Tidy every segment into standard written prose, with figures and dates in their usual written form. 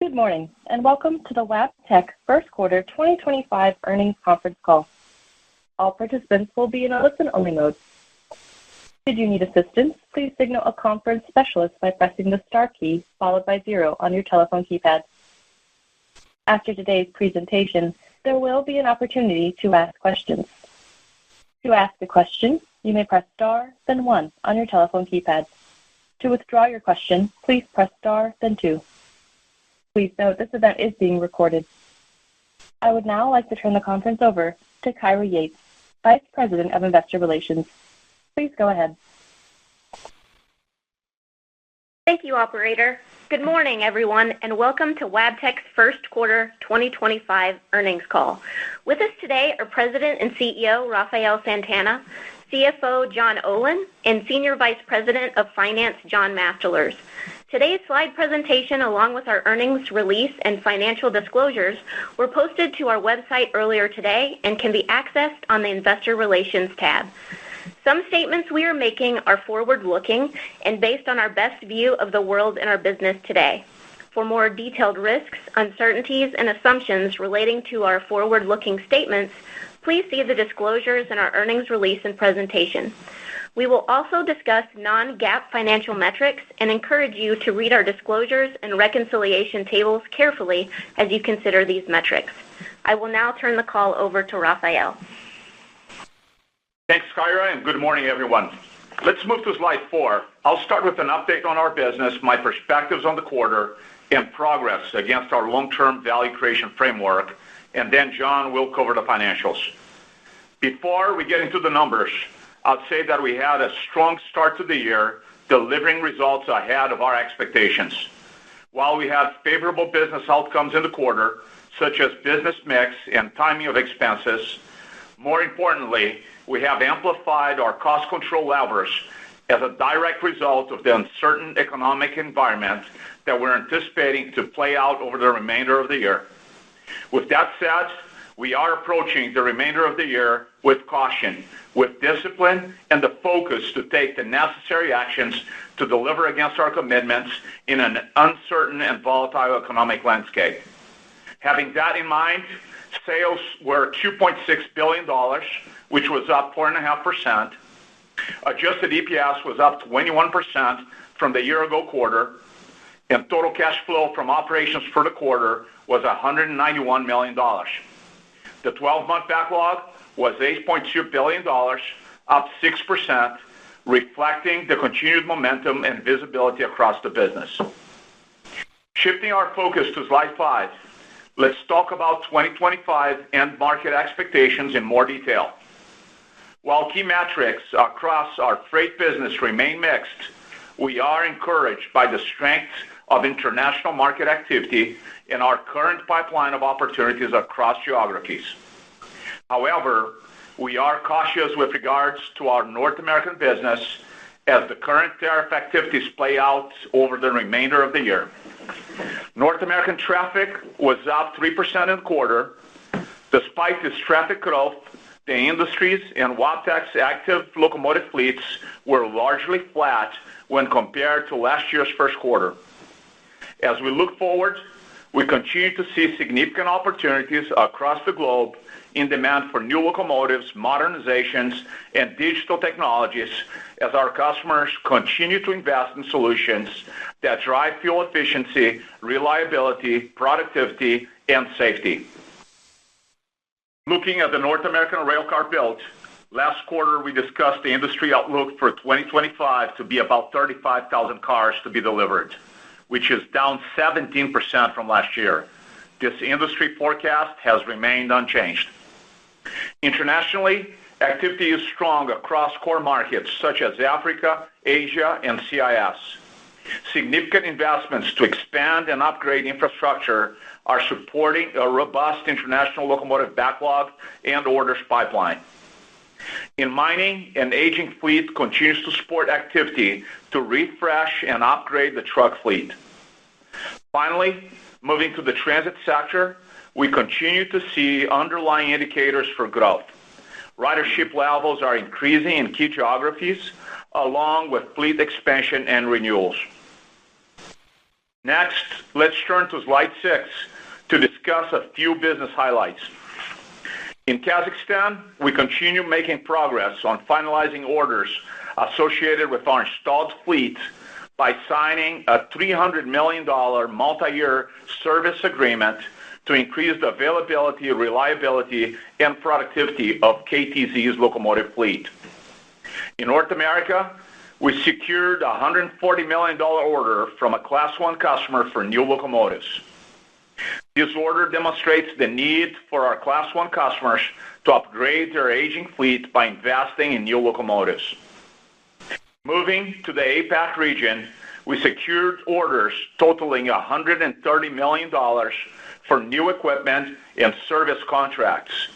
Good morning, and welcome to the WAB Wabtec First Quarter 2025 Earnings Conference Call. All participants will be in a listen-only mode. Should you need assistance, please signal a conference specialist by pressing the star key followed by 0 on your telephone keypad. After today's presentation, there will be an opportunity to ask questions. To ask a question, you may press star, then 1 on your telephone keypad. To withdraw your question, please press star, then 2. Please note this event is being recorded. I would now like to turn the conference over to Kyra Yates, Vice President of Investor Relations. Please go ahead. Thank you, Operator. Good morning, everyone, and welcome to Wabtec's First Quarter 2025 Earnings Call. With us today are President and CEO Rafael Santana, CFO John Olin, and Senior Vice President of Finance John Masterlers. Today's slide presentation, along with our earnings release and financial disclosures, were posted to our website earlier today and can be accessed on the Investor Relations tab. Some statements we are making are forward-looking and based on our best view of the world and our business today. For more detailed risks, uncertainties, and assumptions relating to our forward-looking statements, please see the disclosures in our earnings release and presentation. We will also discuss non-GAAP financial metrics and encourage you to read our disclosures and reconciliation tables carefully as you consider these metrics. I will now turn the call over to Rafael. Thanks, Kyra, and good morning, everyone. Let's move to slide 4. I'll start with an update on our business, my perspectives on the quarter, and progress against our long-term value creation framework, and then John will cover the financials. Before we get into the numbers, I'd say that we had a strong start to the year, delivering results ahead of our expectations. While we had favorable business outcomes in the quarter, such as business mix and timing of expenses, more importantly, we have amplified our cost control levers as a direct result of the uncertain economic environment that we're anticipating to play out over the remainder of the year. With that said, we are approaching the remainder of the year with caution, with discipline, and the focus to take the necessary actions to deliver against our commitments in an uncertain and volatile economic landscape. Having that in mind, sales were $2.6 billion, which was up 4.5%. Adjusted EPS was up 21% from the year-ago quarter, and total cash flow from operations for the quarter was $191 million. The 12-month backlog was $8.2 billion, up 6%, reflecting the continued momentum and visibility across the business. Shifting our focus to slide 5, let's talk about 2025 and market expectations in more detail. While key metrics across our freight business remain mixed, we are encouraged by the strength of international market activity in our current pipeline of opportunities across geographies. However, we are cautious with regards to our North American business as the current tariff activities play out over the remainder of the year. North American traffic was up 3% in the quarter. Despite this traffic growth, the industries and Wabtec's active locomotive fleets were largely flat when compared to last year's first quarter. As we look forward, we continue to see significant opportunities across the globe in demand for new locomotives, modernizations, and digital technologies as our customers continue to invest in solutions that drive fuel efficiency, reliability, productivity, and safety. Looking at the North American railcar build, last quarter we discussed the industry outlook for 2025 to be about 35,000 cars to be delivered, which is down 17% from last year. This industry forecast has remained unchanged. Internationally, activity is strong across core markets such as Africa, Asia, and CIS. Significant investments to expand and upgrade infrastructure are supporting a robust international locomotive backlog and orders pipeline. In mining, an aging fleet continues to support activity to refresh and upgrade the truck fleet. Finally, moving to the transit sector, we continue to see underlying indicators for growth. Ridership levels are increasing in key geographies, along with fleet expansion and renewals. Next, let's turn to slide 6 to discuss a few business highlights. In Kazakhstan, we continue making progress on finalizing orders associated with our installed fleet by signing a $300 million multi-year service agreement to increase the availability, reliability, and productivity of KTZ's locomotive fleet. In North America, we secured a $140 million order from a Class 1 customer for new locomotives. This order demonstrates the need for our Class 1 customers to upgrade their aging fleet by investing in new locomotives. Moving to the APAC region, we secured orders totaling $130 million for new equipment and service contracts.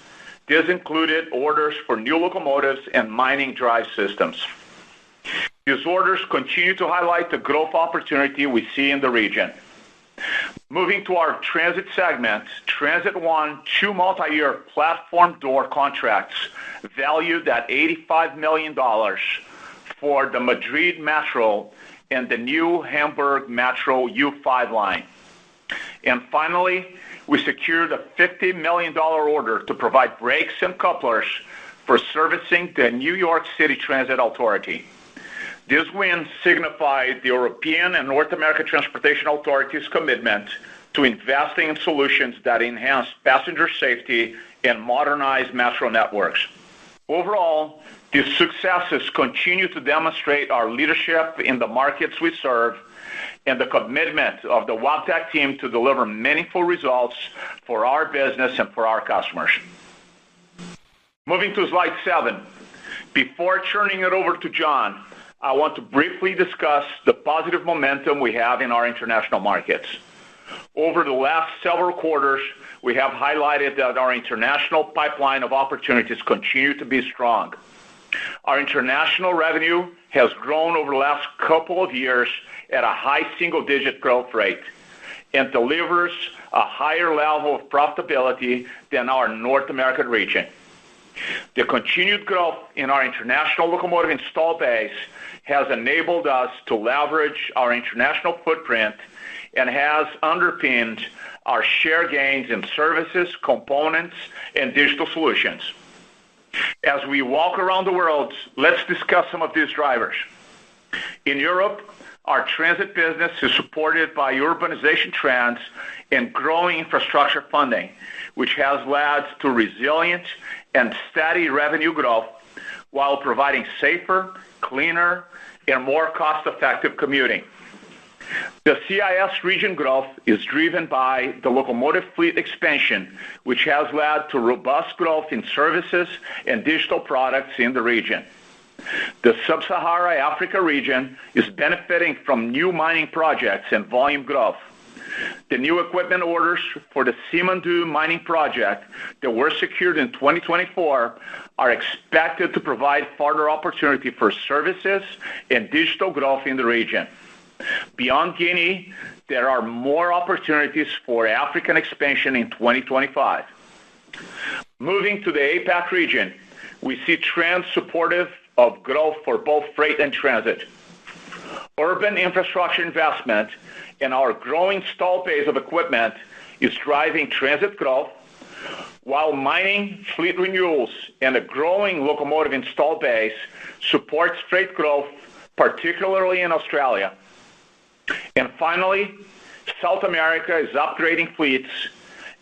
This included orders for new locomotives and mining drive systems. These orders continue to highlight the growth opportunity we see in the region. Moving to our transit segment, Transit won 2 multi-year platform door contracts valued at $85 million for the Madrid Metro and the new Hamburg Metro U5 line. And finally, we secured a $50 million order to provide brakes and couplers for servicing the New York City Transit Authority. This win signified the European and North American Transportation Authority's commitment to investing in solutions that enhance passenger safety and modernize metro networks. Overall, these successes continue to demonstrate our leadership in the markets we serve and the commitment of the Wabtec team to deliver meaningful results for our business and for our customers. Moving to slide 7. Before turning it over to John, I want to briefly discuss the positive momentum we have in our international markets. Over the last several quarters, we have highlighted that our international pipeline of opportunities continue to be strong. Our international revenue has grown over the last couple of years at a high single-digit growth rate and delivers a higher level of profitability than our North American region. The continued growth in our international locomotive install base has enabled us to leverage our international footprint and has underpinned our share gains in services, components, and digital solutions. As we walk around the world, let's discuss some of these drivers. In Europe, our transit business is supported by urbanization trends and growing infrastructure funding, which has led to resilient and steady revenue growth while providing safer, cleaner, and more cost-effective commuting. The CIS region growth is driven by the locomotive fleet expansion, which has led to robust growth in services and digital products in the region. The Sub-Saharan Africa region is benefiting from new mining projects and volume growth. The new equipment orders for the Simandou mining project that were secured in 2024 are expected to provide further opportunity for services and digital growth in the region. Beyond Guinea, there are more opportunities for African expansion in 2025. Moving to the APAC region, we see trends supportive of growth for both freight and transit. Urban infrastructure investment and our growing installed base of equipment is driving transit growth, while mining, fleet renewals, and a growing locomotive installed base supports freight growth, particularly in Australia. And finally, South America is upgrading fleets,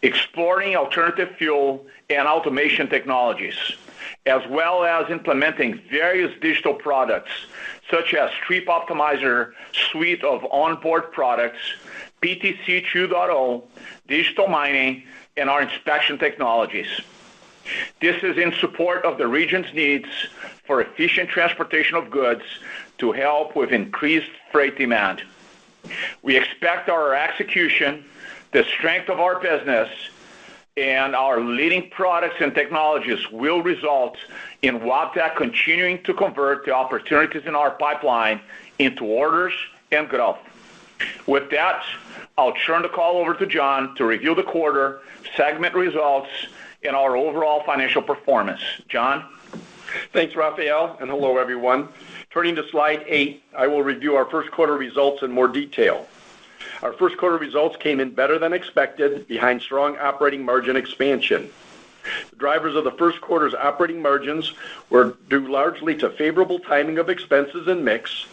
exploring alternative fuel and automation technologies, as well as implementing various digital products such as Trip Optimizer suite of onboard products, PTC 2.0, digital mining, and our inspection technologies. This is in support of the region's needs for efficient transportation of goods to help with increased freight demand. We expect our execution, the strength of our business, and our leading products and technologies will result in Wabtec continuing to convert the opportunities in our pipeline into orders and growth. With that, I'll turn the call over to John to review the quarter, segment results, and our overall financial performance. John? Thanks, Rafael, and hello, everyone. Turning to slide 8, I will review our first quarter results in more detail. Our first quarter results came in better than expected behind strong operating margin expansion. The drivers of the first quarter's operating margins were due largely to favorable timing of expenses and mix,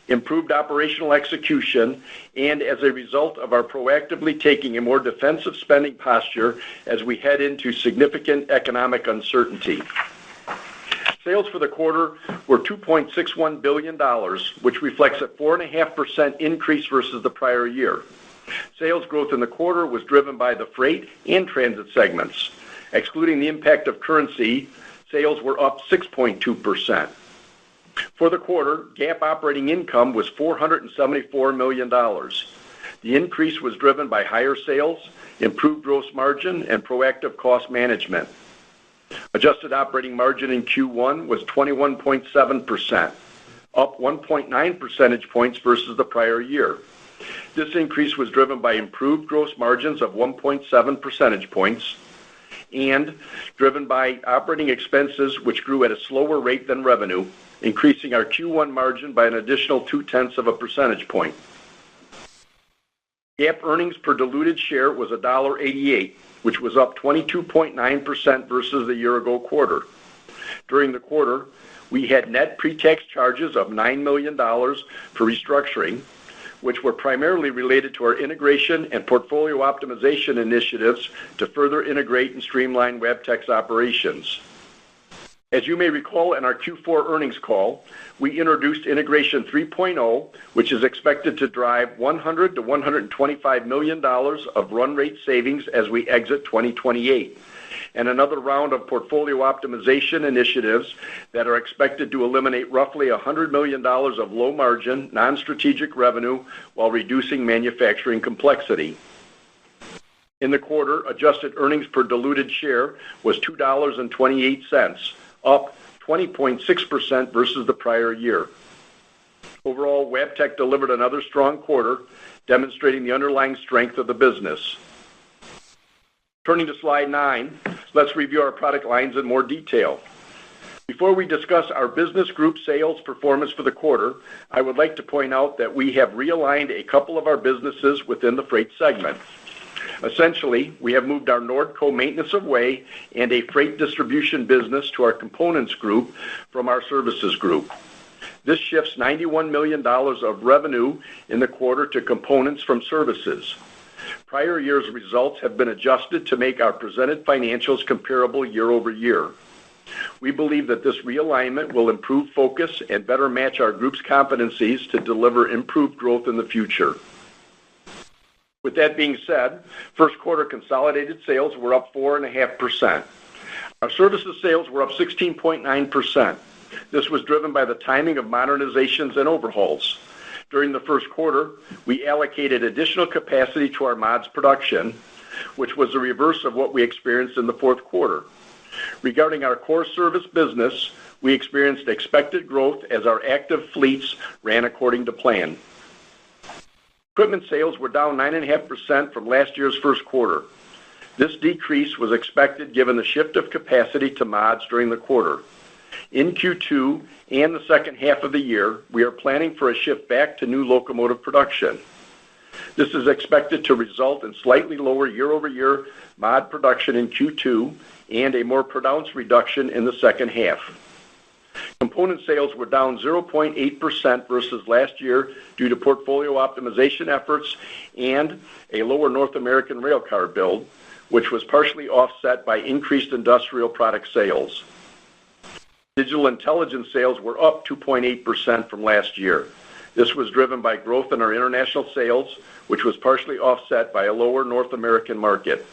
improved operational execution, and as a result of our proactively taking a more defensive spending posture as we head into significant economic uncertainty. Sales for the quarter were $2.61 billion, which reflects a 4.5% increase versus the prior year. Sales growth in the quarter was driven by the freight and transit segments. Excluding the impact of currency, sales were up 6.2%. For the quarter, GAAP operating income was $474 million. The increase was driven by higher sales, improved gross margin, and proactive cost management. Adjusted operating margin in Q1 was 21.7%, up 1.9 percentage points versus the prior year. This increase was driven by improved gross margins of 1.7 percentage points and driven by operating expenses, which grew at a slower rate than revenue, increasing our Q1 margin by an additional 0.2 of a percentage point. GAAP earnings per diluted share was $1.88, which was up 22.9% versus the year-ago quarter. During the quarter, we had net pre-tax charges of $9 million for restructuring, which were primarily related to our integration and portfolio optimization initiatives to further integrate and streamline Wabtec's operations. As you may recall in our Q4 earnings call, we introduced Integration 3.0, which is expected to drive $100 to $125 million of run rate savings as we exit 2028, and another round of portfolio optimization initiatives that are expected to eliminate roughly $100 million of low margin, non-strategic revenue while reducing manufacturing complexity. In the quarter, adjusted earnings per diluted share was $2.28, up 20.6% versus the prior year. Overall, Wabtec delivered another strong quarter, demonstrating the underlying strength of the business. Turning to slide 9, let's review our product lines in more detail. Before we discuss our business group sales performance for the quarter, I would like to point out that we have realigned a couple of our businesses within the freight segment. Essentially, we have moved our Nordco maintenance of way and a freight distribution business to our components group from our services group. This shifts $91 million of revenue in the quarter to components from services. Prior year's results have been adjusted to make our presented financials comparable year over year. We believe that this realignment will improve focus and better match our group's competencies to deliver improved growth in the future. With that being said, first quarter consolidated sales were up 4.5%. Our services sales were up 16.9%. This was driven by the timing of modernizations and overhauls. During the first quarter, we allocated additional capacity to our mods production, which was the reverse of what we experienced in the fourth quarter. Regarding our core service business, we experienced expected growth as our active fleets ran according to plan. Equipment sales were down 9.5% from last year's first quarter. This decrease was expected given the shift of capacity to mods during the quarter. In Q2 and the second half of the year, we are planning for a shift back to new locomotive production. This is expected to result in slightly lower year-over-year mod production in Q2 and a more pronounced reduction in the second half. Component sales were down 0.8% versus last year due to portfolio optimization efforts and a lower North American railcar build, which was partially offset by increased industrial product sales. Digital intelligence sales were up 2.8% from last year. This was driven by growth in our international sales, which was partially offset by a lower North American market.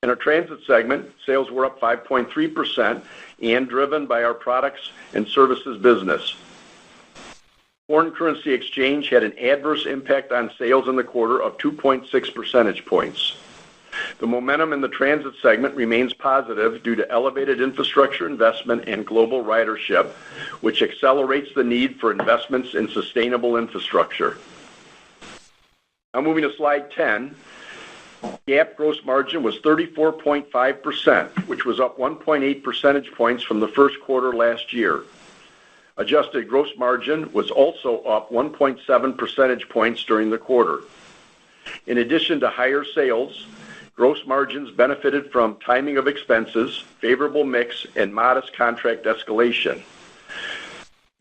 In our transit segment, sales were up 5.3% and driven by our products and services business. Foreign currency exchange had an adverse impact on sales in the quarter of 2.6 percentage points. The momentum in the transit segment remains positive due to elevated infrastructure investment and global ridership, which accelerates the need for investments in sustainable infrastructure. Now moving to slide 10, GAAP gross margin was 34.5%, which was up 1.8 percentage points from the first quarter last year. Adjusted gross margin was also up 1.7 percentage points during the quarter. In addition to higher sales, gross margins benefited from timing of expenses, favorable mix, and modest contract escalation.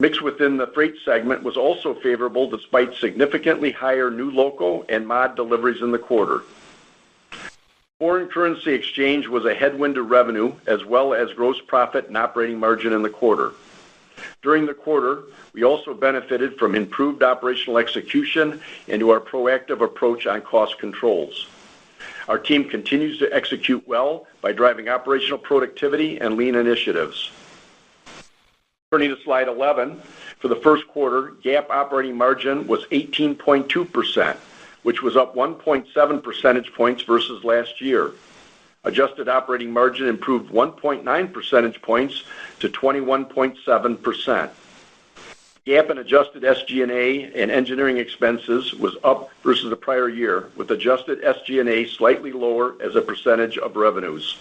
Mix within the freight segment was also favorable despite significantly higher new loco and mod deliveries in the quarter. Foreign currency exchange was a headwind to revenue as well as gross profit and operating margin in the quarter. During the quarter, we also benefited from improved operational execution and to our proactive approach on cost controls. Our team continues to execute well by driving operational productivity and lean initiatives. Turning to slide 11, for the first quarter, GAAP operating margin was 18.2%, which was up 1.7 percentage points versus last year. Adjusted operating margin improved 1.9 percentage points to 21.7%. GAAP and adjusted SG&A and engineering expenses was up versus the prior year, with adjusted SG&A slightly lower as a percentage of revenues.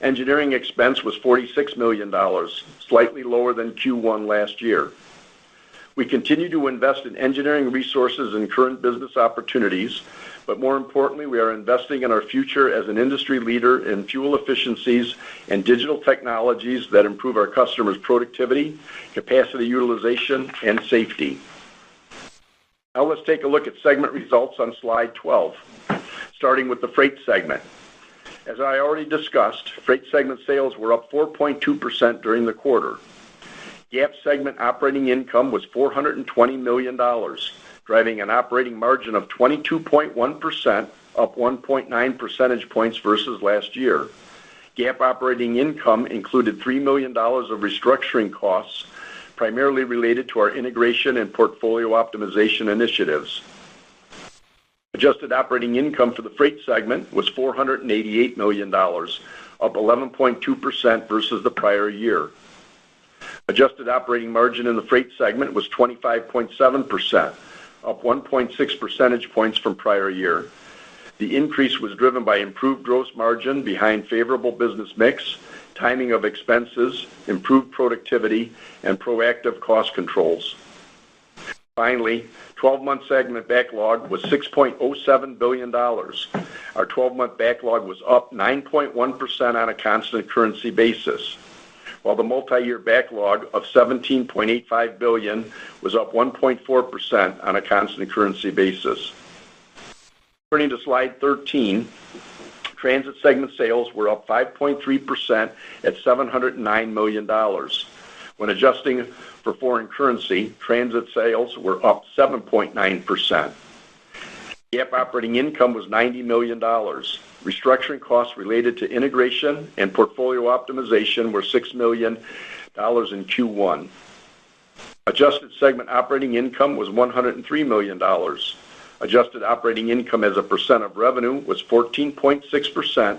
Engineering expense was $46 million, slightly lower than Q1 last year. We continue to invest in engineering resources and current business opportunities, but more importantly, we are investing in our future as an industry leader in fuel efficiencies and digital technologies that improve our customers' productivity, capacity utilization, and safety. Now let's take a look at segment results on slide 12, starting with the freight segment. As I already discussed, freight segment sales were up 4.2% during the quarter. GAAP segment operating income was $420 million, driving an operating margin of 22.1%, up 1.9 percentage points versus last year. GAAP operating income included $3 million of restructuring costs, primarily related to our integration and portfolio optimization initiatives. Adjusted operating income for the freight segment was $488 million, up 11.2% versus the prior year. Adjusted operating margin in the freight segment was 25.7%, up 1.6 percentage points from prior year. The increase was driven by improved gross margin behind favorable business mix, timing of expenses, improved productivity, and proactive cost controls. Finally, 12-month segment backlog was $6.07 billion. Our 12-month backlog was up 9.1% on a constant currency basis, while the multi-year backlog of $17.85 billion was up 1.4% on a constant currency basis. Turning to slide 13, transit segment sales were up 5.3% at $709 million. When adjusting for foreign currency, transit sales were up 7.9%. GAAP operating income was $90 million. Restructuring costs related to integration and portfolio optimization were $6 million in Q1. Adjusted segment operating income was $103 million. Adjusted operating income as a percent of revenue was 14.6%,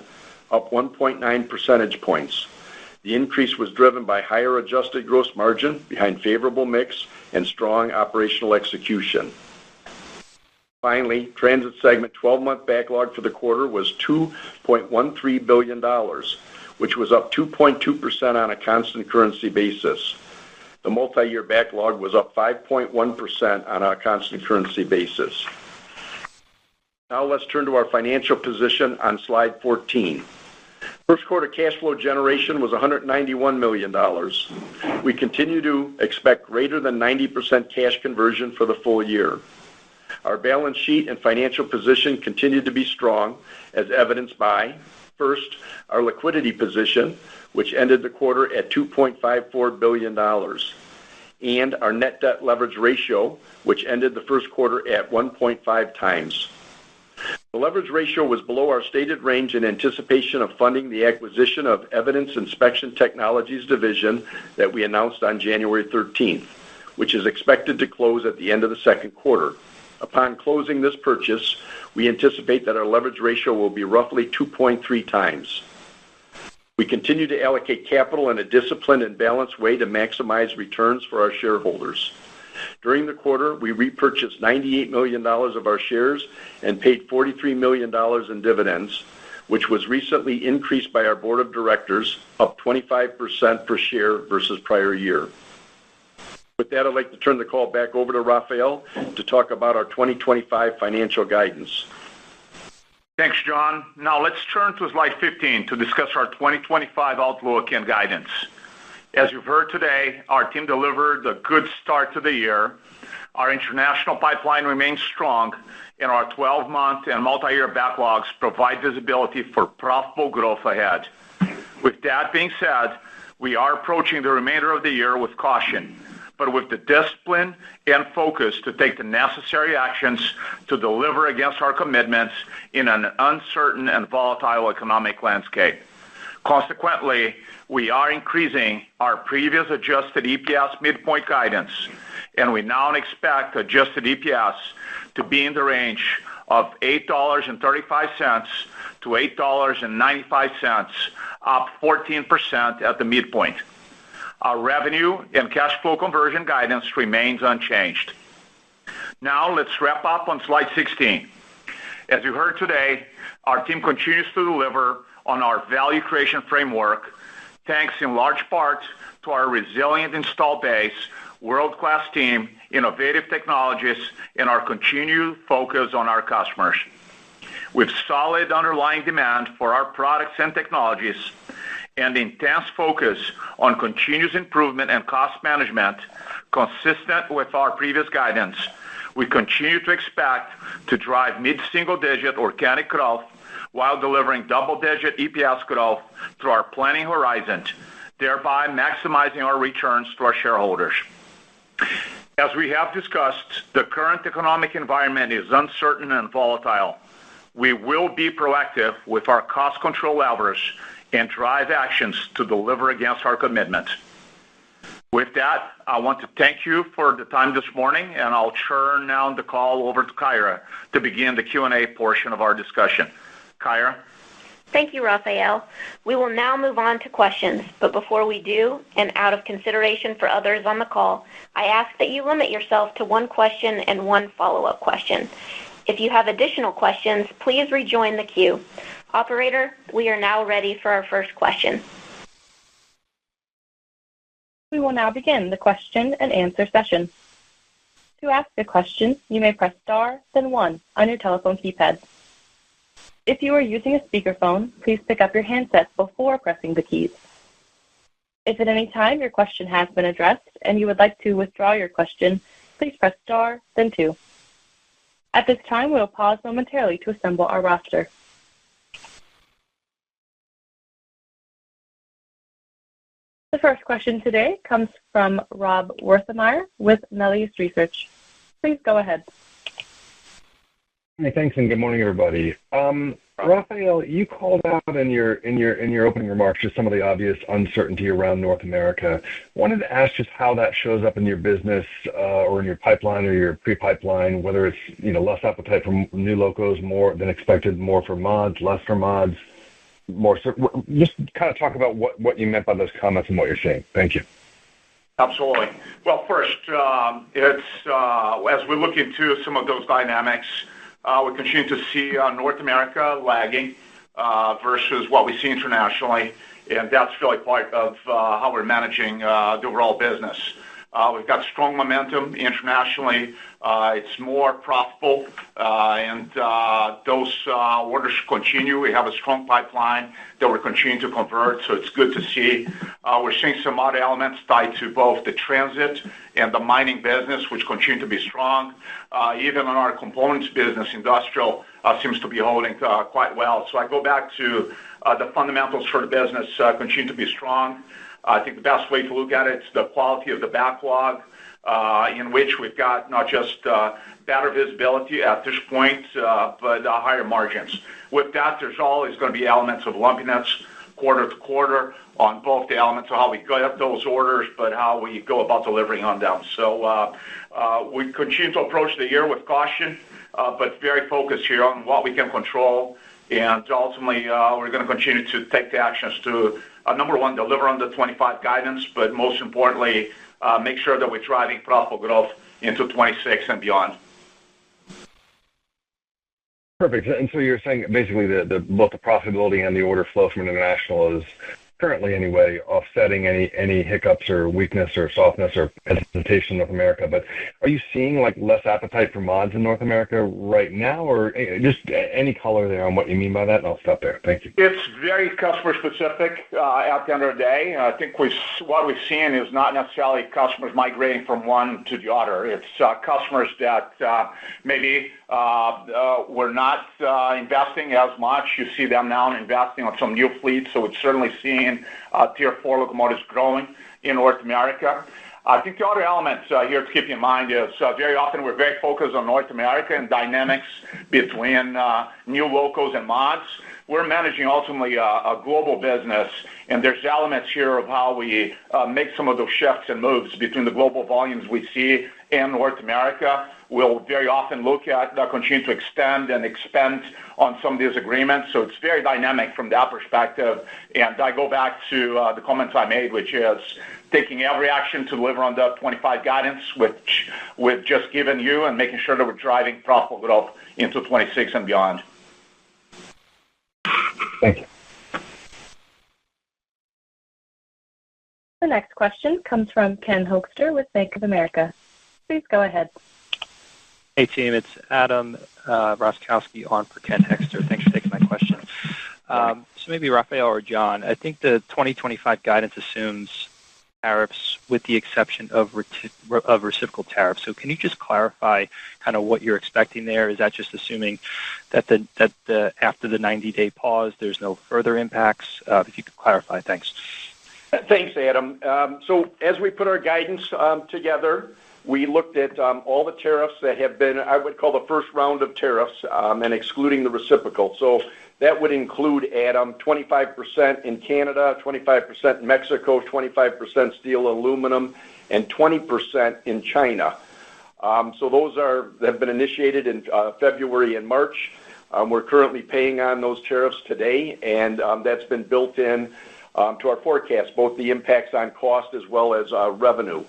up 1.9 percentage points. The increase was driven by higher adjusted gross margin behind favorable mix and strong operational execution. Finally, transit segment 12-month backlog for the quarter was $2.13 billion, which was up 2.2% on a constant currency basis. The multi-year backlog was up 5.1% on a constant currency basis. Now let's turn to our financial position on slide 14. First quarter cash flow generation was $191 million. We continue to expect greater than 90% cash conversion for the full year. Our balance sheet and financial position continue to be strong, as evidenced by, first, our liquidity position, which ended the quarter at $2.54 billion, and our net debt leverage ratio, which ended the first quarter at 1.5 times. The leverage ratio was below our stated range in anticipation of funding the acquisition of Evidence Inspection Technologies Division that we announced on January 13th, which is expected to close at the end of the second quarter. Upon closing this purchase, we anticipate that our leverage ratio will be roughly 2.3 times. We continue to allocate capital in a disciplined and balanced way to maximize returns for our shareholders. During the quarter, we repurchased $98 million of our shares and paid $43 million in dividends, which was recently increased by our board of directors, up 25% per share versus prior year. With that, I'd like to turn the call back over to Rafael to talk about our 2025 financial guidance. Thanks, John. Now let's turn to slide 15 to discuss our 2025 outlook and guidance. As you've heard today, our team delivered a good start to the year. Our international pipeline remains strong, and our 12-month and multi-year backlogs provide visibility for profitable growth ahead. With that being said, we are approaching the remainder of the year with caution, but with the discipline and focus to take the necessary actions to deliver against our commitments in an uncertain and volatile economic landscape. Consequently, we are increasing our previous adjusted EPS midpoint guidance, and we now expect adjusted EPS to be in the range of $8.35 to $8.95, up 14% at the midpoint. Our revenue and cash flow conversion guidance remains unchanged. Now let's wrap up on slide 16. As you heard today, our team continues to deliver on our value creation framework, thanks in large part to our resilient install base, world-class team, innovative technologies, and our continued focus on our customers. With solid underlying demand for our products and technologies and intense focus on continuous improvement and cost management, consistent with our previous guidance, we continue to expect to drive mid-single-digit organic growth while delivering double-digit EPS growth through our planning horizon, thereby maximizing our returns to our shareholders. As we have discussed, the current economic environment is uncertain and volatile. We will be proactive with our cost control levers and drive actions to deliver against our commitments. With that, I want to thank you for the time this morning, and I'll turn now the call over to Kyra to begin the Q&A portion of our discussion. Kyra? Thank you, Rafael. We will now move on to questions, but before we do, and out of consideration for others on the call, I ask that you limit yourself to one question and one follow-up question. If you have additional questions, please rejoin the queue. Operator, we are now ready for our first question. We will now begin the question and answer session. To ask a question, you may press star, then 1 on your telephone keypad. If you are using a speakerphone, please pick up your handset before pressing the keys. If at any time your question has been addressed and you would like to withdraw your question, please press star, then 2. At this time, we will pause momentarily to assemble our roster. The first question today comes from Rob Wertheimer with Melius Research. Please go ahead. Hey, thanks, and good morning, everybody. Rafael, you called out in your opening remarks just some of the obvious uncertainty around North America. Wanted to ask just how that shows up in your business or in your pipeline or your pre-pipeline, whether it's less appetite for new locos, more than expected, more for mods, less for mods, more. Just kind of talk about what you meant by those comments and what you're seeing. Thank you. Absolutely. Well, first, it's as we look into some of those dynamics, we continue to see North America lagging versus what we see internationally, and that's really part of how we're managing the overall business. We've got strong momentum internationally. It's more profitable, and those orders continue. We have a strong pipeline that we're continuing to convert, so it's good to see. We're seeing some other elements tied to both the transit and the mining business, which continue to be strong. Even on our components business, industrial seems to be holding quite well. So I go back to the fundamentals for the business continue to be strong. I think the best way to look at it is the quality of the backlog, in which we've got not just better visibility at this point, but higher margins. With that, there's always going to be elements of lumpiness quarter to quarter on both the elements of how we get those orders, but how we go about delivering on them. So we continue to approach the year with caution, but very focused here on what we can control. And ultimately, we're going to continue to take the actions to, number one, deliver on the 25 guidance, but most importantly, make sure that we're driving profitable growth into 26 and beyond. Perfect. And so you're saying basically both the profitability and the order flow from international is currently anyway, offsetting any hiccups or weakness or softness or hesitation in North America. But are you seeing like less appetite for mods in North America right now, or just any color there on what you mean by that? And I'll stop there. Thank you. It's very customer specific at the end of the day. I think what we've seen is not necessarily customers migrating from one to the other. It's customers that maybe were not investing as much. You see them now investing on some new fleets, so it's certainly seeing Tier 4 locomotives growing in North America. I think the other element here to keep in mind is very often we're very focused on North America and dynamics between new locos and mods. We're managing ultimately a global business, and there's elements here of how we make some of those shifts and moves between the global volumes we see in North America. We'll very often look at continue to extend and expand on some of these agreements. So it's very dynamic from that perspective. And I go back to the comments I made, which is taking every action to deliver on the 25 guidance, which we've just given you, and making sure that we're driving profitable growth into 26 and beyond. Thank you. The next question comes from Ken Hoexter with Bank of America. Please go ahead. Hey, team. It's Adam Roskowski on for Ken Hoexter. Thanks for taking my question. So maybe Rafael or John, I think the 2025 guidance assumes tariffs with the exception of reciprocal tariffs. So can you just clarify kind of what you're expecting there? Is that just assuming that after the 90-day pause, there's no further impacts? If you could clarify, thanks. Thanks, Adam. So as we put our guidance together, we looked at all the tariffs that have been, I would call the first round of tariffs, and excluding the reciprocal. So that would include, Adam, 25% in Canada, 25% in Mexico, 25% steel and aluminum, and 20% in China. So those have been initiated in February and March. We're currently paying on those tariffs today, and that's been built in to our forecast, both the impacts on cost as well as revenue.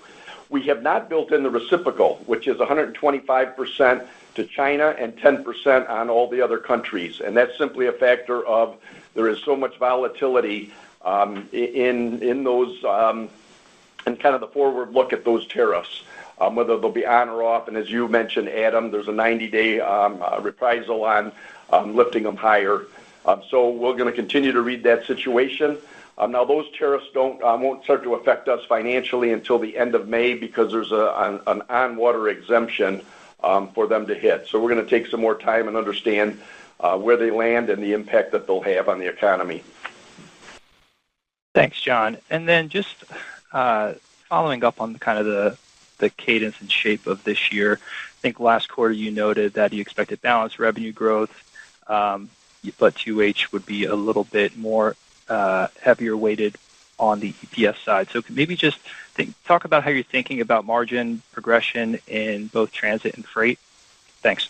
We have not built in the reciprocal, which is 125% to China and 10% on all the other countries. And that's simply a factor of there is so much volatility in those and kind of the forward look at those tariffs, whether they'll be on or off. And as you mentioned, Adam, there's a 90-day reprisal on lifting them higher. So we're going to continue to read that situation. Now, those tariffs won't start to affect us financially until the end of May because there's an on-water exemption for them to hit. So we're going to take some more time and understand where they land and the impact that they'll have on the economy. Thanks, John. And then just following up on kind of the cadence and shape of this year, I think last quarter you noted that you expected balanced revenue growth, but 2H would be a little bit more heavier weighted on the EPS side. So maybe just talk about how you're thinking about margin progression in both transit and freight. Thanks.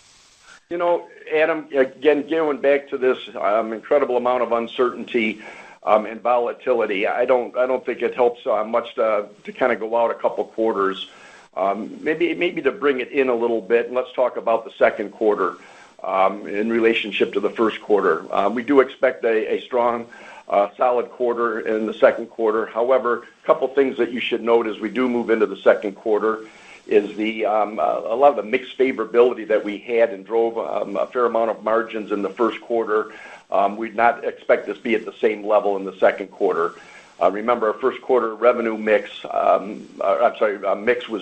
You know, Adam, again, going back to this incredible amount of uncertainty and volatility, I don't think it helps much to kind of go out a couple quarters. Maybe to bring it in a little bit, and let's talk about the second quarter in relationship to the first quarter. We do expect a strong solid quarter in the second quarter. However, a couple things that you should note as we do move into the second quarter is a lot of the mixed favorability that we had and drove a fair amount of margins in the first quarter. We'd not expect this to be at the same level in the second quarter. Remember, our first quarter revenue mix was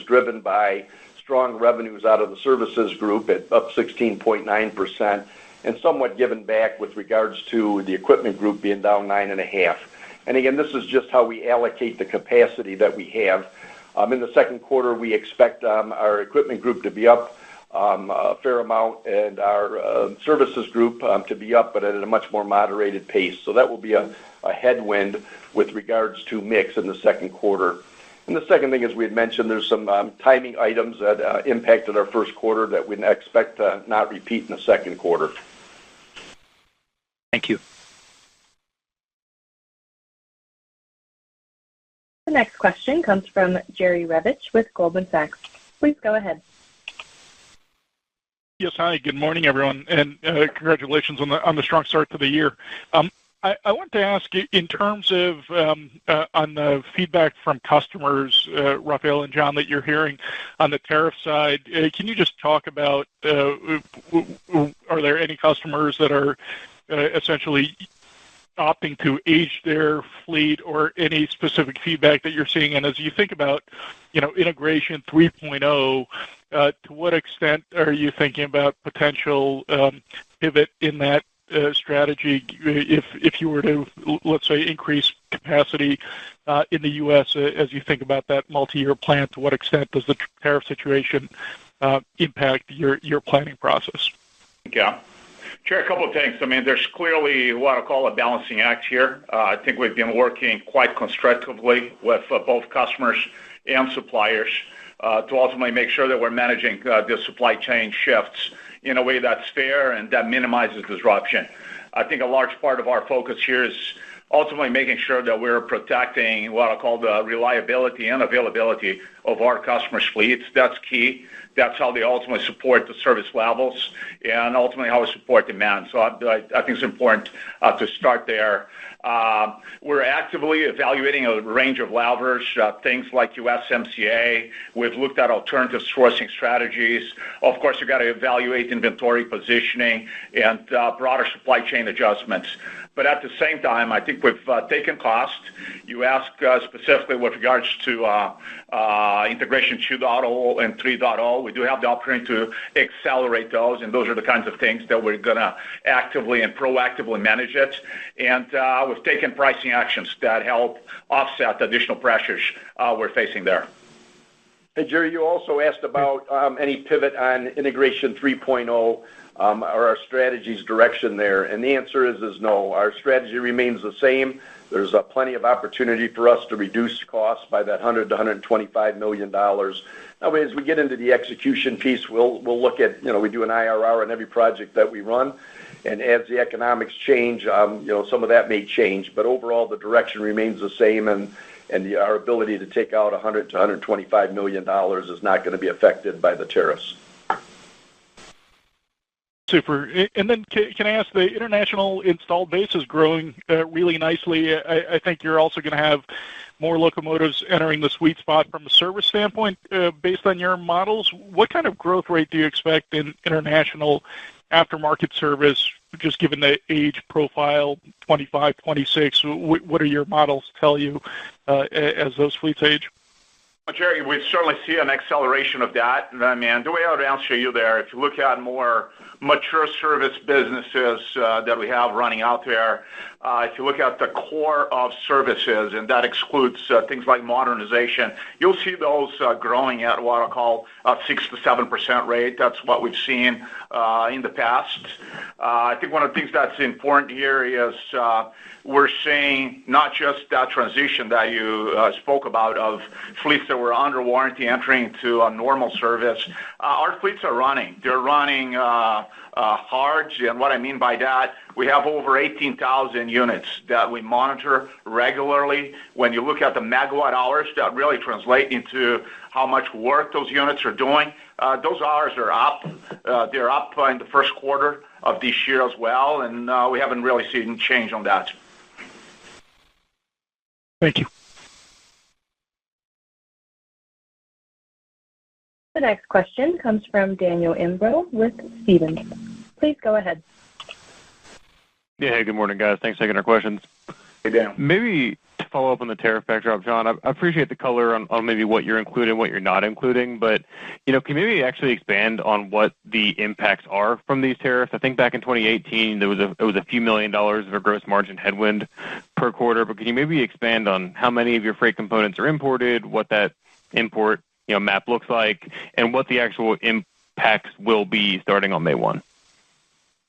driven by strong revenues out of the services group at up 16.9%. And somewhat given back with regards to the equipment group being down 9.5%. And again, this is just how we allocate the capacity that we have. In the second quarter, we expect our equipment group to be up a fair amount and our services group to be up, but at a much more moderated pace. So that will be a headwind with regards to mix in the second quarter. And the second thing, as we had mentioned, there's some timing items that impacted our first quarter that we expect to not repeat in the second quarter. Thank you. The next question comes from Jerry Revich with Goldman Sachs. Please go ahead. Yes, hi. Good morning, everyone, and congratulations on the strong start to the year. I want to ask you, in terms of on the feedback from customers, Rafael and John, that you're hearing on the tariff side, can you just talk about, are there any customers that are essentially opting to age their fleet, or any specific feedback that you're seeing? And as you think about, integration 3.0, to what extent are you thinking about potential pivot in that strategy if you were to, let's say, increase capacity in the U.S. As you think about that multi-year plan? To what extent does the tariff situation impact your planning process? Yeah. Sure, a couple of things. I mean, there's clearly what I call a balancing act here. I think we've been working quite constructively with both customers and suppliers to ultimately make sure that we're managing the supply chain shifts in a way that's fair and that minimizes disruption. I think a large part of our focus here is ultimately making sure that we're protecting what I call the reliability and availability of our customers' fleets. That's key. That's how they ultimately support the service levels and ultimately how we support demand. So I think it's important to start there. We're actively evaluating a range of levers, things like USMCA. We've looked at alternative sourcing strategies. Of course, you've got to evaluate inventory positioning and broader supply chain adjustments. But at the same time, I think we've taken cost. You asked specifically with regards to integration 2.0 and 3.0. We do have the opportunity to accelerate those, and those are the kinds of things that we're going to actively and proactively manage it. And we've taken pricing actions that help offset the additional pressures we're facing there. Hey, Jerry, you also asked about any pivot on integration 3.0. Or our strategy's direction there, and the answer is no. Our strategy remains the same. There's plenty of opportunity for us to reduce costs by that $100 to $125 million. Now, as we get into the execution piece, we'll look at, we do an IRR on every project that we run, and as the economics change, some of that may change, but overall the direction remains the same, and our ability to take out $100 to $125 million is not going to be affected by the tariffs. Super. And then can I ask, the international installed base is growing really nicely. I think you're also going to have more locomotives entering the sweet spot from a service standpoint based on your models. What kind of growth rate do you expect in international aftermarket service, just given the age profile, 25, 26? What do your models tell you as those fleets age? Jerry, we certainly see an acceleration of that. I mean, the way I would answer you there, if you look at more mature service businesses that we have running out there, if you look at the core of services, and that excludes things like modernization, you'll see those growing at what I call a 6 to 7% rate. That's what we've seen in the past. I think one of the things that's important here is we're seeing not just that transition that you spoke about of fleets that were under warranty entering to a normal service. Our fleets are running. They're running hard, and what I mean by that, we have over 18,000 units that we monitor regularly. When you look at the megawatt hours, that really translate into how much work those units are doing. Those hours are up. They're up in the first quarter of this year as well, and we haven't really seen change on that. Thank you. The next question comes from Daniel Imbro with Stephens. Please go ahead. Yeah, hey, good morning, guys. Thanks for taking our questions. Hey, Dan. Maybe to follow up on the tariff backdrop, John, I appreciate the color on maybe what you're including, what you're not including, but, can you maybe actually expand on what the impacts are from these tariffs? I think back in 2018, it was a few $1 million of a gross margin headwind per quarter, but can you maybe expand on how many of your freight components are imported, what that import map looks like, and what the actual impacts will be starting on May 1?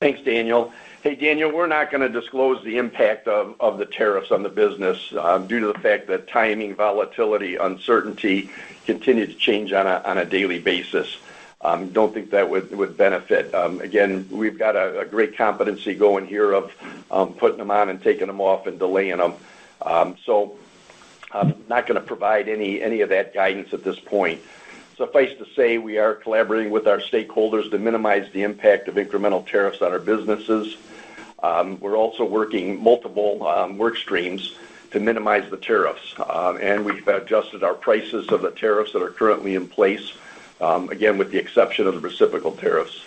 Thanks, Daniel. Hey, Daniel, we're not going to disclose the impact of the tariffs on the business due to the fact that timing, volatility, uncertainty continue to change on a daily basis. Don't think that would benefit. Again, we've got a great competency going here of putting them on and taking them off and delaying them. So I'm not going to provide any of that guidance at this point. Suffice to say, we are collaborating with our stakeholders to minimize the impact of incremental tariffs on our businesses. We're also working multiple work streams to minimize the tariffs, and we've adjusted our prices of the tariffs that are currently in place, again, with the exception of the reciprocal tariffs.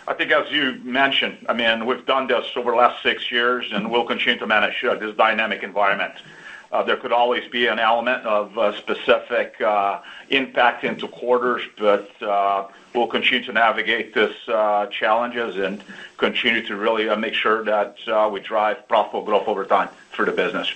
I think, as you mentioned, we've done this over the last 6 years, and we'll continue to manage this dynamic environment. There could always be an element of specific impact into quarters, but we'll continue to navigate these challenges and continue to really make sure that we drive profitable growth over time for the business.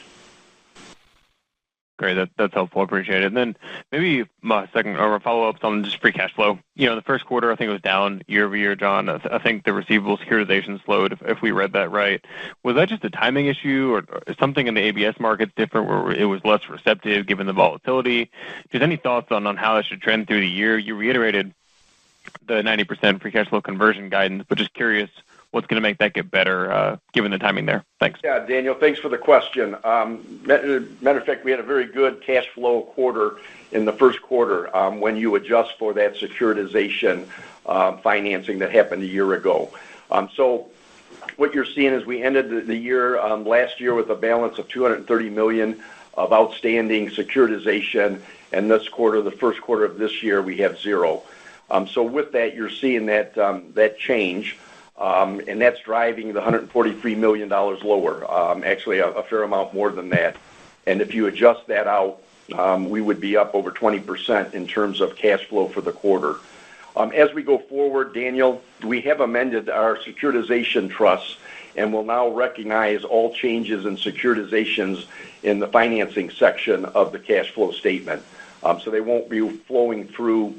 Great. That's helpful. I appreciate it. And then maybe my second or a follow-up on just free cash flow. The first quarter, I think it was down year over year, John. I think the receivable securitization slowed, if we read that right. Was that just a timing issue or something in the ABS market different where it was less receptive given the volatility? Just any thoughts on how that should trend through the year? You reiterated the 90% free cash flow conversion guidance, but just curious what's going to make that get better given the timing there? Thanks. Yeah, Daniel, thanks for the question. Matter of fact, we had a very good cash flow quarter in the first quarter when you adjust for that securitization financing that happened a year ago. So what you're seeing is we ended the year last year with a balance of $230 million of outstanding securitization, and this quarter, the first quarter of this year, we have zero. So with that, you're seeing that change. And that's driving the $143 million lower, actually a fair amount more than that. And if you adjust that out, we would be up over 20% in terms of cash flow for the quarter. As we go forward, Daniel, we have amended our securitization trusts and will now recognize all changes in securitizations in the financing section of the cash flow statement. So they won't be flowing through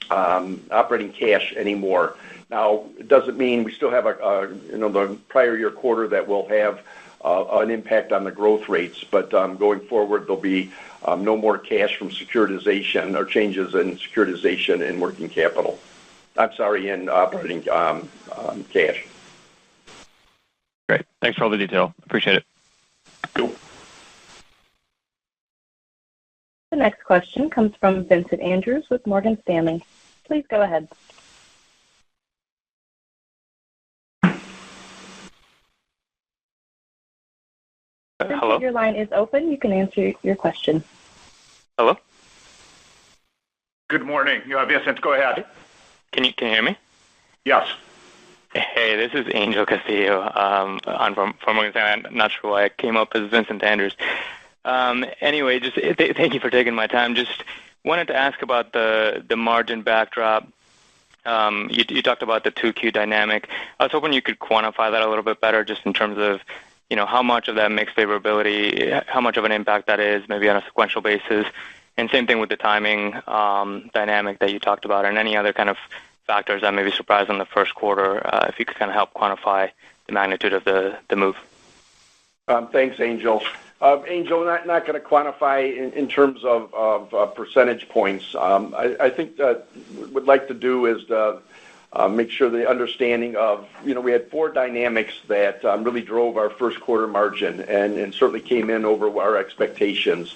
operating cash anymore. Now, it doesn't mean we still have the prior year quarter that will have an impact on the growth rates, but going forward, there'll be no more cash from securitization or changes in securitization in working capital. I'm sorry, in operating cash. Great. Thanks for all the detail. Appreciate it. Cool. The next question comes from Vincent Andrews with Morgan Stanley. Please go ahead. Hello? Your line is open. You can answer your question. Hello? Good morning. Vincent, go ahead. Can you hear me? Yes. Hey, this is Angel Castillo. I'm from Morgan Stanley. I'm not sure why I came up as Vincent Andrews. Anyway, just thank you for taking my time. Just wanted to ask about the margin backdrop. You talked about the 2Q dynamic. I was hoping you could quantify that a little bit better just in terms of how much of that mixed favorability, how much of an impact that is, maybe on a sequential basis, and same thing with the timing dynamic that you talked about, and any other kind of factors that may be surprised in the first quarter, if you could kind of help quantify the magnitude of the move. Thanks, Angel. Angel, not going to quantify in terms of percentage points. I think that what we'd like to do is make sure the understanding of, we had four dynamics that really drove our first quarter margin and certainly came in over our expectations,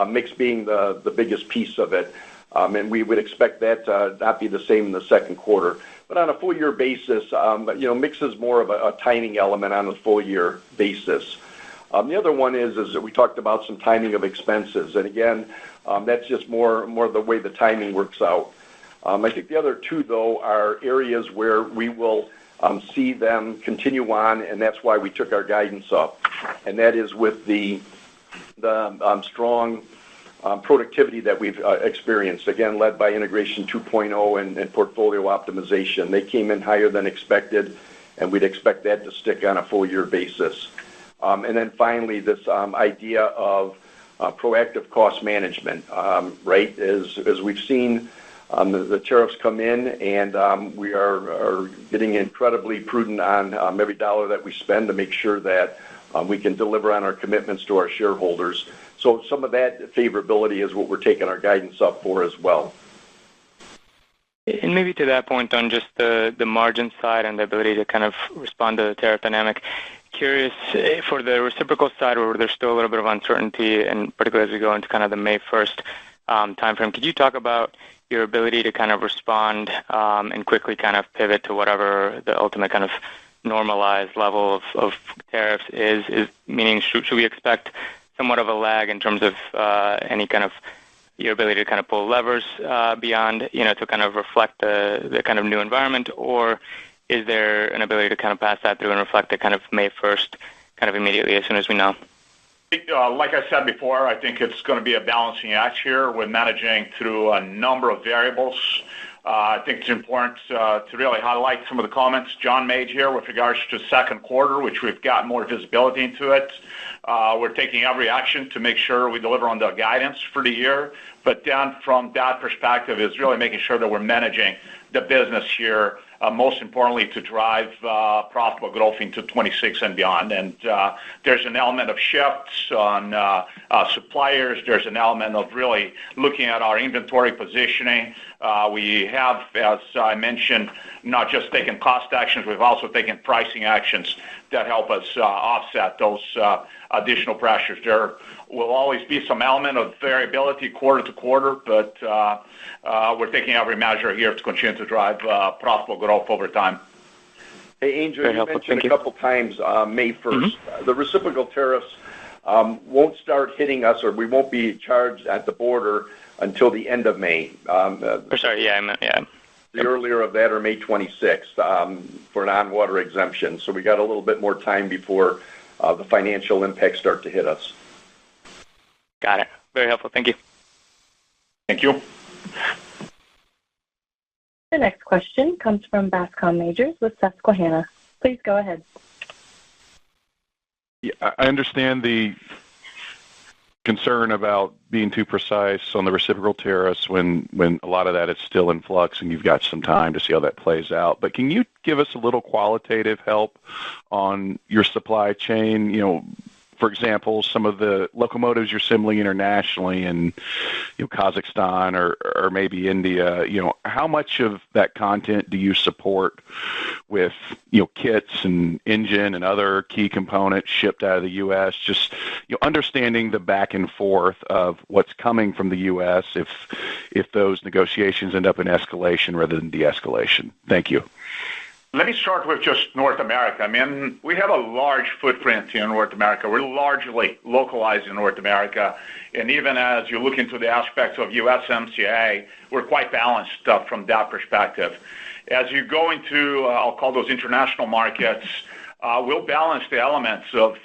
mix being the biggest piece of it. And we would expect that to not be the same in the second quarter. But on a full year basis, mix is more of a timing element on a full year basis. The other one is that we talked about some timing of expenses. And again, that's just more the way the timing works out. I think the other two, though, are areas where we will see them continue on, and that's why we took our guidance up. And that is with the strong productivity that we've experienced, again, led by Integration 2.0 and portfolio optimization. They came in higher than expected, and we'd expect that to stick on a full year basis. And then finally, this idea of proactive cost management, right? As we've seen the tariffs come in, and we are getting incredibly prudent on every dollar that we spend to make sure that we can deliver on our commitments to our shareholders. So some of that favorability is what we're taking our guidance up for as well. And maybe to that point on just the margin side and the ability to kind of respond to the tariff dynamic, curious for the reciprocal side where there's still a little bit of uncertainty, and particularly as we go into kind of the May 1st timeframe, could you talk about your ability to kind of respond and quickly kind of pivot to whatever the ultimate kind of normalized level of tariffs is? Meaning, should we expect somewhat of a lag in terms of any kind of your ability to kind of pull levers beyond, to kind of reflect the kind of new environment, or is there an ability to kind of pass that through and reflect the kind of May 1st kind of immediately as soon as we know? Like I said before, I think it's going to be a balancing act here. We're managing through a number of variables. I think it's important to really highlight some of the comments John made here with regards to second quarter, which we've got more visibility into it. We're taking every action to make sure we deliver on the guidance for the year. But then from that perspective is really making sure that we're managing the business here, most importantly to drive profitable growth into 26 and beyond. And there's an element of shifts on suppliers. There's an element of really looking at our inventory positioning. We have, as I mentioned, not just taken cost actions, we've also taken pricing actions that help us offset those additional pressures. There will always be some element of variability quarter to quarter, but we're taking every measure here to continue to drive profitable growth over time. Hey, Angel, you mentioned a couple times May 1st. The reciprocal tariffs won't start hitting us, or we won't be charged at the border until the end of May. The earlier of that, or May 26th, for non-water exemption. So we got a little bit more time before the financial impacts start to hit us. Got it. Very helpful. Thank you. Thank you. The next question comes from Bascom Majors with Susquehanna. Please go ahead. Yeah, I understand the concern about being too precise on the reciprocal tariffs when a lot of that is still in flux and you've got some time to see how that plays out. But can you give us a little qualitative help on your supply chain? For example, some of the locomotives you're assembling internationally in Kazakhstan or maybe India, how much of that content do you support with kits and engine and other key components shipped out of the U.S.? Just understanding the back and forth of what's coming from the U.S. if those negotiations end up in escalation rather than de-escalation. Thank you. Let me start with just North America. I mean, we have a large footprint here in North America. We're largely localized in North America. And even as you look into the aspects of USMCA, we're quite balanced from that perspective. As you go into, I'll call those international markets, we'll balance the elements of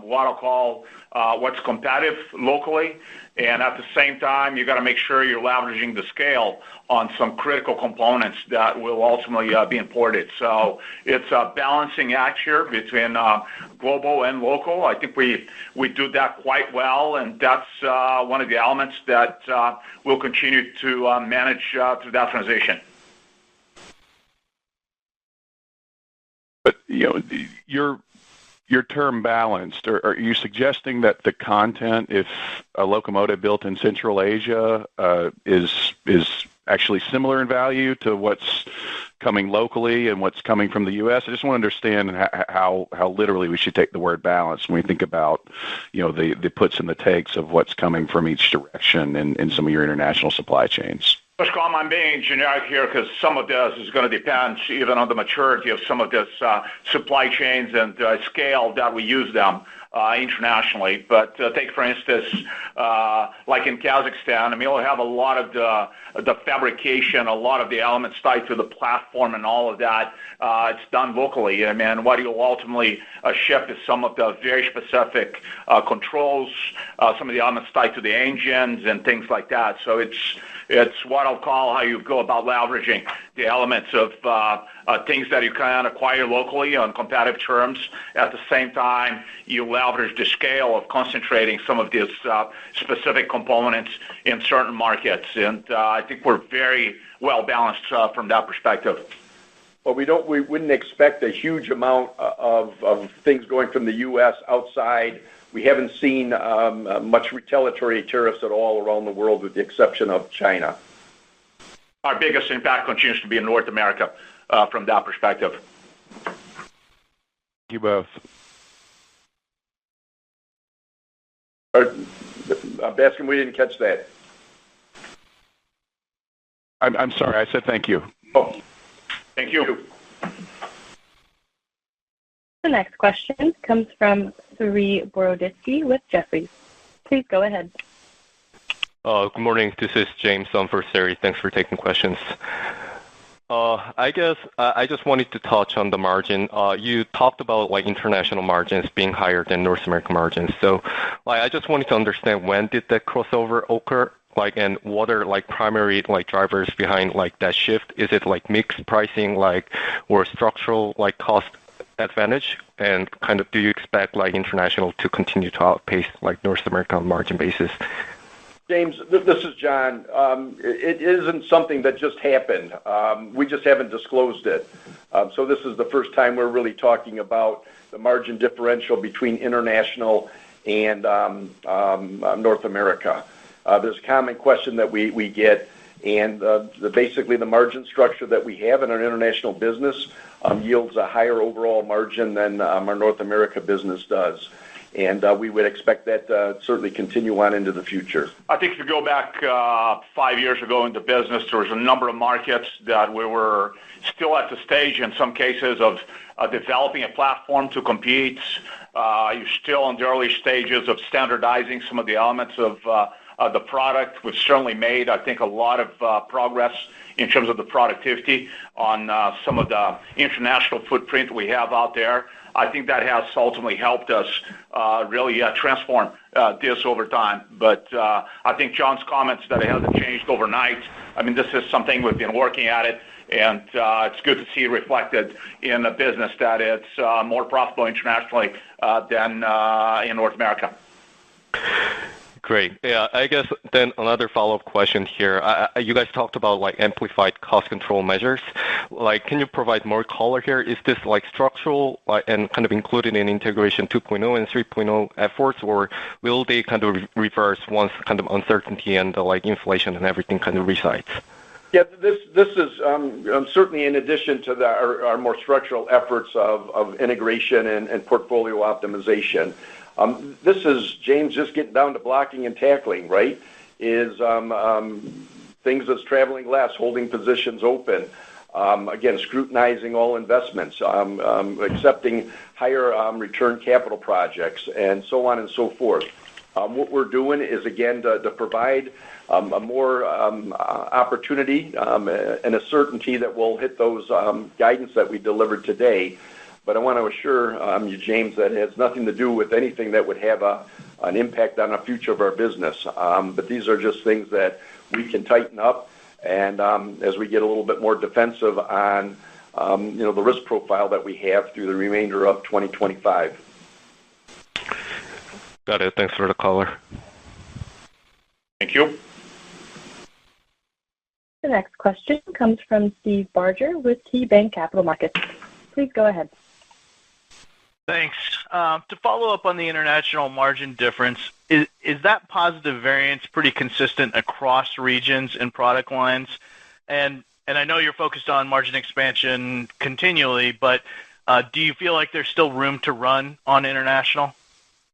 what I'll call what's competitive locally. And at the same time, you got to make sure you're leveraging the scale on some critical components that will ultimately be imported. So it's a balancing act here between global and local. I think we do that quite well, and that's one of the elements that we'll continue to manage through that transition. But your term balanced, are you suggesting that the content, if a locomotive built in Central Asia, is actually similar in value to what's coming locally and what's coming from the U.S.? I just want to understand how literally we should take the word balance when we think about the puts and the takes of what's coming from each direction in some of your international supply chains. Bascom, I'm being generic here because some of this is going to depend even on the maturity of some of this supply chains and scale that we use them internationally. But take, for instance, like in Kazakhstan, I mean, we'll have a lot of the fabrication, a lot of the elements tied to the platform and all of that. It's done locally. I mean, what you'll ultimately ship is some of the very specific controls, some of the elements tied to the engines and things like that. So it's what I'll call how you go about leveraging the elements of things that you can acquire locally on competitive terms. At the same time, you leverage the scale of concentrating some of these specific components in certain markets. And I think we're very well balanced from that perspective. Well, we wouldn't expect a huge amount of things going from the U.S. outside. We haven't seen much retaliatory tariffs at all around the world, with the exception of China. Our biggest impact continues to be in North America from that perspective. Thank you both. Bascom, we didn't catch that. I'm sorry. I said thank you. Oh, thank you. The next question comes from Saree Boroditsky with Jefferies. Please go ahead. Good morning. This is James on for Saree. Thanks for taking questions. I guess I just wanted to touch on the margin. You talked about international margins being higher than North American margins. So I just wanted to understand, when did that crossover occur? And what are primary drivers behind that shift? Is it mixed pricing or structural cost advantage? And kind of, do you expect international to continue to outpace North American margin basis? James, this is John. It isn't something that just happened. We just haven't disclosed it. So this is the first time we're really talking about the margin differential between international and North America. There's a common question that we get, and basically the margin structure that we have in our international business yields a higher overall margin than our North America business does. And we would expect that to certainly continue on into the future. I think if you go back 5 years ago into business, there was a number of markets that we were still at the stage, in some cases, of developing a platform to compete. You're still in the early stages of standardizing some of the elements of the product. We've certainly made, I think, a lot of progress in terms of the productivity on some of the international footprint we have out there. I think that has ultimately helped us really transform this over time. But I think John's comments that it hasn't changed overnight, I mean, this is something we've been working at it, and it's good to see reflected in a business that it's more profitable internationally than in North America. Great. Yeah, I guess then another follow-up question here. You guys talked about amplified cost control measures. Can you provide more color here? Is this structural and kind of included in Integration 2.0 and 3.0 efforts, or will they kind of reverse once kind of uncertainty and inflation and everything kind of resides? Yeah, this is certainly in addition to our more structural efforts of integration and portfolio optimization. This is, James, just getting down to blocking and tackling, right? Is things that's traveling less, holding positions open, again, scrutinizing all investments, accepting higher return capital projects, and so on and so forth. What we're doing is, again, to provide a more opportunity and a certainty that we'll hit those guidance that we delivered today. But I want to assure you, James, that it has nothing to do with anything that would have an impact on the future of our business. But these are just things that we can tighten up, and as we get a little bit more defensive on the risk profile that we have through the remainder of 2025. Got it. Thanks for the color. Thank you. The next question comes from Steve Barger with KeyBanc Capital Markets. Please go ahead. Thanks. To follow up on the international margin difference, is that positive variance pretty consistent across regions and product lines? And I know you're focused on margin expansion continually, but do you feel like there's still room to run on international?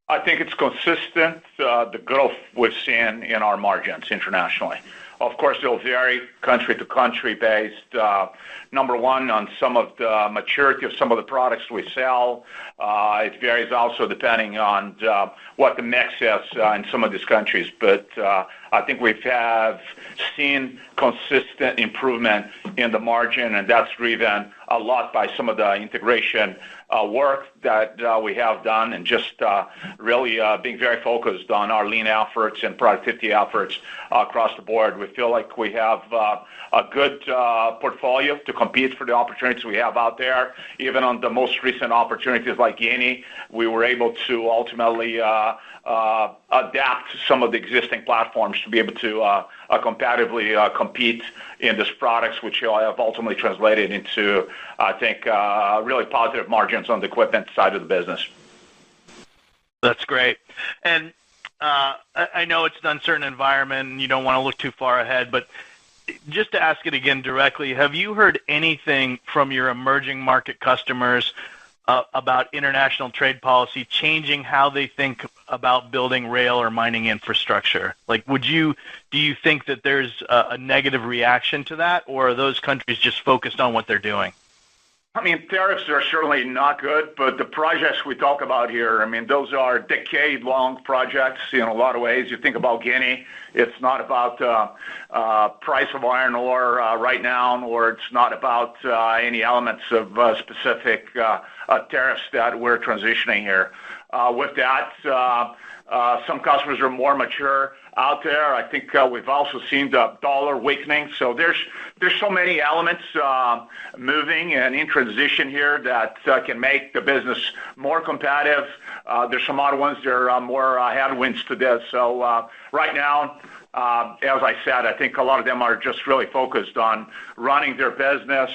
I think it's consistent, the growth we've seen in our margins internationally. Of course, it'll vary country to country based, number one, on some of the maturity of some of the products we sell. It varies also depending on what the mix is in some of these countries. But I think we have seen consistent improvement in the margin, and that's driven a lot by some of the integration work that we have done, and just really being very focused on our lean efforts and productivity efforts across the board. We feel like we have a good portfolio to compete for the opportunities we have out there. Even on the most recent opportunities like Guinea, we were able to ultimately adapt some of the existing platforms to be able to competitively compete in these products, which have ultimately translated into, I think, really positive margins on the equipment side of the business. That's great. And I know it's an uncertain environment and you don't want to look too far ahead, but just to ask it again directly, have you heard anything from your emerging market customers about international trade policy changing how they think about building rail or mining infrastructure? Do you think that there's a negative reaction to that, or are those countries just focused on what they're doing? I mean, tariffs are certainly not good, but the projects we talk about here, I mean, those are decade-long projects in a lot of ways. You think about Guinea, it's not about price of iron ore right now, or it's not about any elements of specific tariffs that we're transitioning here. With that, some customers are more mature out there. I think we've also seen the dollar weakening. So there's so many elements moving and in transition here that can make the business more competitive. There's some other ones that are more headwinds to this. So right now, as I said, I think a lot of them are just really focused on running their business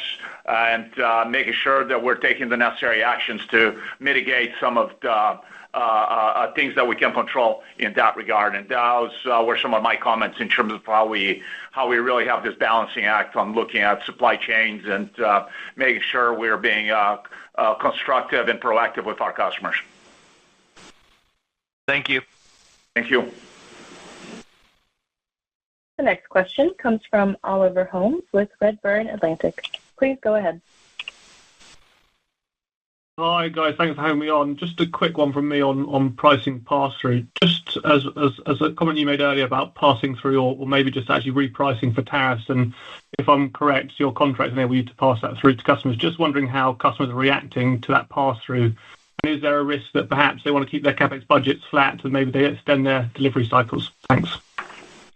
and making sure that we're taking the necessary actions to mitigate some of the things that we can control in that regard. And those were some of my comments in terms of how we really have this balancing act on looking at supply chains and making sure we're being constructive and proactive with our customers. Thank you. Thank you. The next question comes from Oliver Holmes with Redburn Atlantic. Please go ahead. Hi, guys. Thanks for having me on. Just a quick one from me on pricing pass-through. Just as a comment you made earlier about passing through or maybe just actually repricing for tariffs, and if I'm correct, your contract enable you to pass that through to customers. Just wondering how customers are reacting to that pass-through. And is there a risk that perhaps they want to keep their CapEx budgets flat and maybe they extend their delivery cycles? Thanks.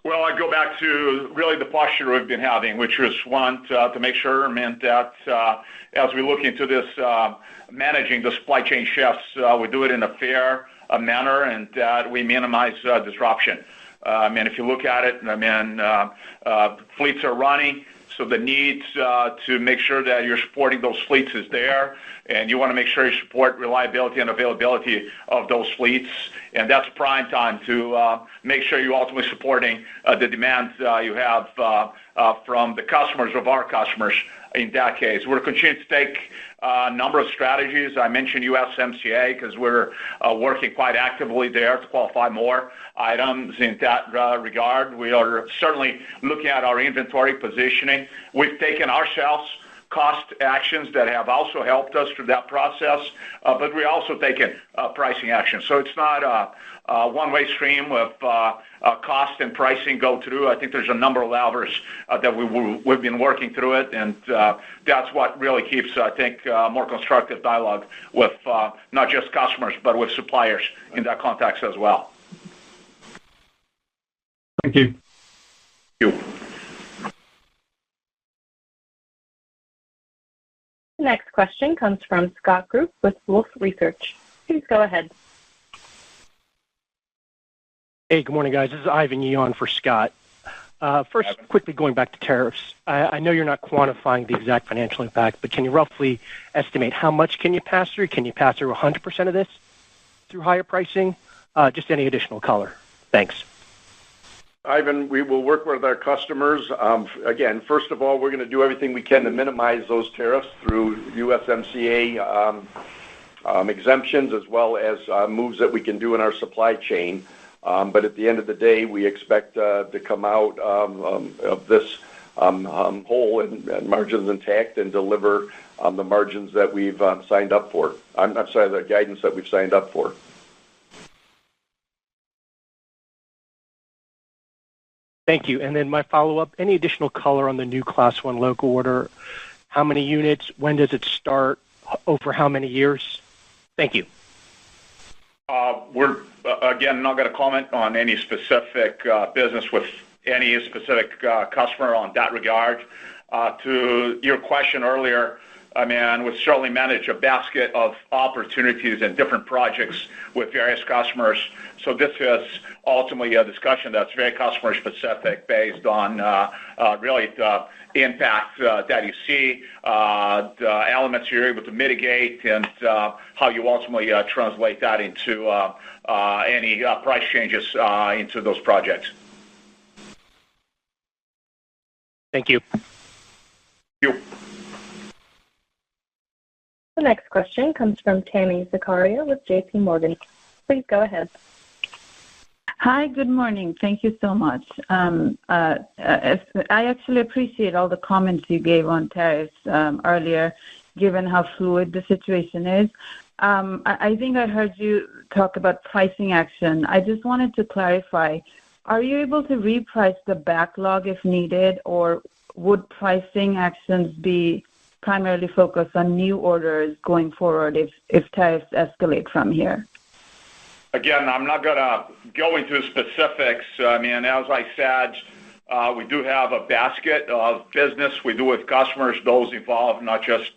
Well, I go back to really the posture we've been having, which was one to make sure, that as we look into this managing the supply chain shifts, we do it in a fair manner and that we minimize disruption. If you look at it, fleets are running, so the need to make sure that you're supporting those fleets is there, and you want to make sure you support reliability and availability of those fleets, and that's prime time to make sure you're ultimately supporting the demands you have from the customers of our customers. In that case, we're continuing to take a number of strategies. I mentioned USMCA because we're working quite actively there to qualify more items in that regard. We are certainly looking at our inventory positioning. We've taken ourselves cost actions that have also helped us through that process, but we're also taking pricing action. So it's not a one-way stream with cost and pricing go through. I think there's a number of levers that we've been working through it, and that's what really keeps, I think, more constructive dialogue with not just customers, but with suppliers in that context as well. Thank you. Thank you. The next question comes from Scott Group with Wolfe Research. Please go ahead. Hey, good morning, guys. This is Ivan Yee on for Scott. First, quickly going back to tariffs. I know you're not quantifying the exact financial impact, but can you roughly estimate how much can you pass through? Can you pass through 100% of this through higher pricing? Just any additional color. Thanks. Ivan, we will work with our customers. Again, first of all, we're going to do everything we can to minimize those tariffs through USMCA exemptions as well as moves that we can do in our supply chain. But at the end of the day, we expect to come out of this whole and margins intact and deliver the margins that we've signed up for. I'm sorry, the guidance that we've signed up for. Thank you. And then my follow-up, any additional color on the new Class 1 local order? How many units? When does it start? Over how many years? Thank you. We're, again, not going to comment on any specific business with any specific customer on that regard. To your question earlier, we certainly manage a basket of opportunities and different projects with various customers. So this is ultimately a discussion that's very customer specific based on really the impact that you see, the elements you're able to mitigate, and how you ultimately translate that into any price changes into those projects. Thank you. Thank you. The next question comes from Tami Zakaria with J.P. Morgan. Please go ahead. Hi, good morning. Thank you so much. I actually appreciate all the comments you gave on tariffs earlier. given how fluid the situation is. I think I heard you talk about pricing action. I just wanted to clarify, are you able to reprice the backlog if needed, or would pricing actions be primarily focused on new orders going forward if tariffs escalate from here? Again, I'm not going to go into specifics. I mean, as I said, we do have a basket of business we do with customers. Those involve not just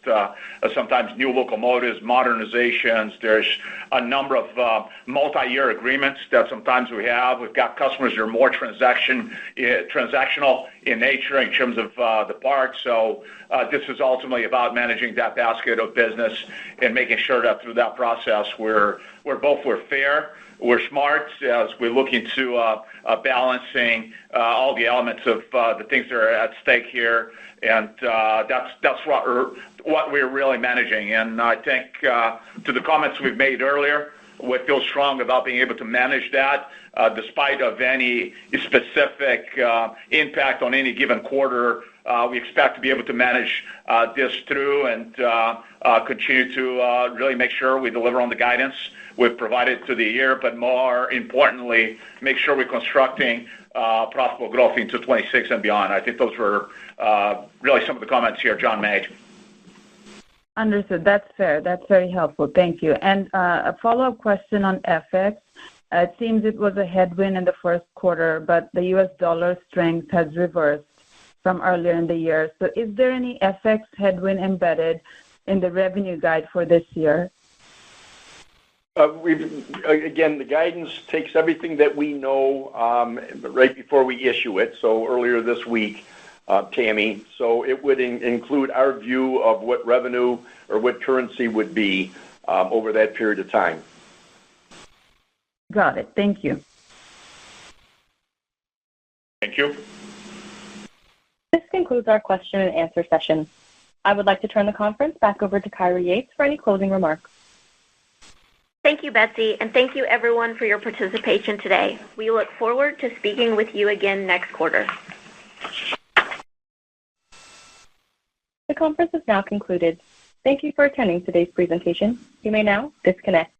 sometimes new locomotives, modernizations. There's a number of multi-year agreements that sometimes we have. We've got customers that are more transactional in nature in terms of the parts. So this is ultimately about managing that basket of business and making sure that through that process we're fair, we're smart as we're looking to balancing all the elements of the things that are at stake here, and that's what we're really managing. And I think to the comments we've made earlier, we feel strong about being able to manage that despite of any specific impact on any given quarter. We expect to be able to manage this through and continue to really make sure we deliver on the guidance we've provided to the year, but more importantly, make sure we're constructing profitable growth into 26 and beyond. I think those were really some of the comments here John made. Understood. That's fair. That's very helpful. Thank you. And a follow-up question on FX. It seems it was a headwind in the first quarter, but the U.S. dollar strength has reversed from earlier in the year. So is there any FX headwind embedded in the revenue guide for this year? Again, the guidance takes everything that we know right before we issue it, so earlier this week, Tammy. So it would include our view of what revenue or what currency would be over that period of time. Got it. Thank you. Thank you. This concludes our question and answer session. I would like to turn the conference back over to Kyra Yates for any closing remarks. Thank you, Betsy, and thank you everyone for your participation today. We look forward to speaking with you again next quarter. The conference is now concluded. Thank you for attending today's presentation. You may now disconnect.